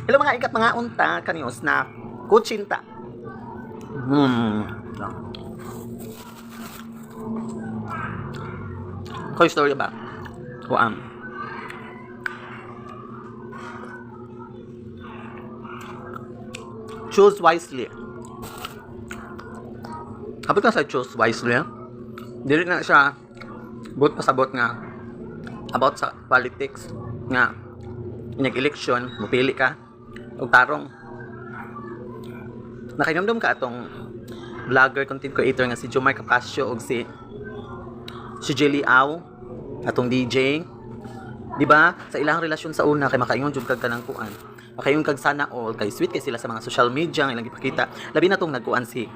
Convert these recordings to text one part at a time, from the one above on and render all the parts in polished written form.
Hello mga ikat mga unta kanyo snack. Kutsinta. Koy story ba? Kuan. Choose wisely. Kapag ka sa choose wisely, dili na siya but pasabot nga about sa politics nga nag-election, mupili ka og tarong. Nakainomdom ka atong vlogger, content creator nga si Jomar Capasio og si Jelly Au, atong DJ. Di ba? Sa ilang relasyon sa una kay makaingon jud kag kanang kuan. Makaingon kag sana all kay sweet kay sila sa mga social media nga ilang ipakita. Labi na tong nagkuan si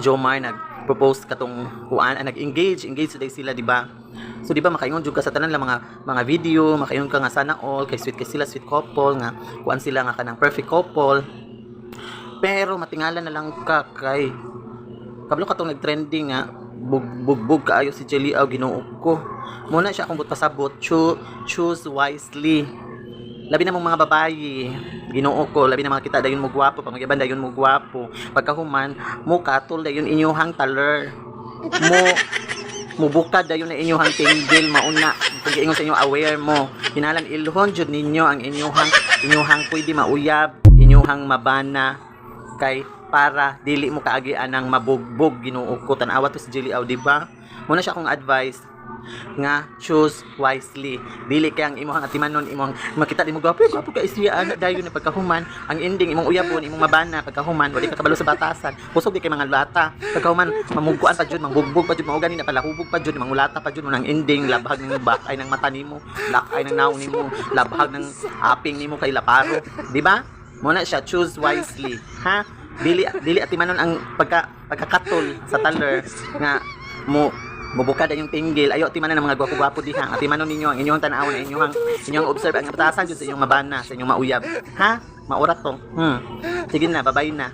Jomar nag-propose katong kuan, nag-engage sila, di ba? So di ba makaingon jud ka sa tanan lang mga video, makaingon ka nga sana all kay sweet couple nga kuan sila nga kanang perfect couple. Pero matingalan na lang ka kay kablo katong nag-trending nga bugbog kaayo si Jelly Au, Ginoo ko. Muna siya akong pasabot, choose wisely. Labi na mong mga babayi, Ginoo ko, labi na mga kita dayon mo gwapo, pamagyaban dayon mo gwapo. Pagkahuman mo katol dayon inyuhang taler. Mo bukad dayon na inyuhang tinggil mauna. Kung giingon sa inyo aware mo, hinalan ilhon jud ninyo ang inyuhang pwede mauyab, inyuhang mabana kay para dili mo kaagian ng mabugbog. Ginoo ko, tan-awa to si Jelly Au, di ba? Muna siya akong advice nga choose wisely. Dili kay ang imong atimanon, imong makita di mo gwapo ka isya ana dayon na pagkahuman, ang ending imong uyabon, imong mabana pagkahuman, wali ka kabalo sa batasan. Kusog di kay mga lata. Pagkahuman mamugkuan pa jud, mangbugbog pa jud, mao gani na pala hubog pa jud, mangulata pa jud, nang ending labhag ng bakay ng mata nimo, lakay ng naong nimo, labhag ng aping nimo kay laparo, di ba? Muna siya choose wisely, ha? Dili atimanon ang pagkakatol sa taler nga mubukad yung tinggil. Ayo atimanon ang mga gwapo-gwapo diha. Atimanon ninyo ang inyong tan-awon, inyong observe ang batasan jud sa inyong mabana, sa inyong mauyab. Ha? Maurat to. Sige na, babay na.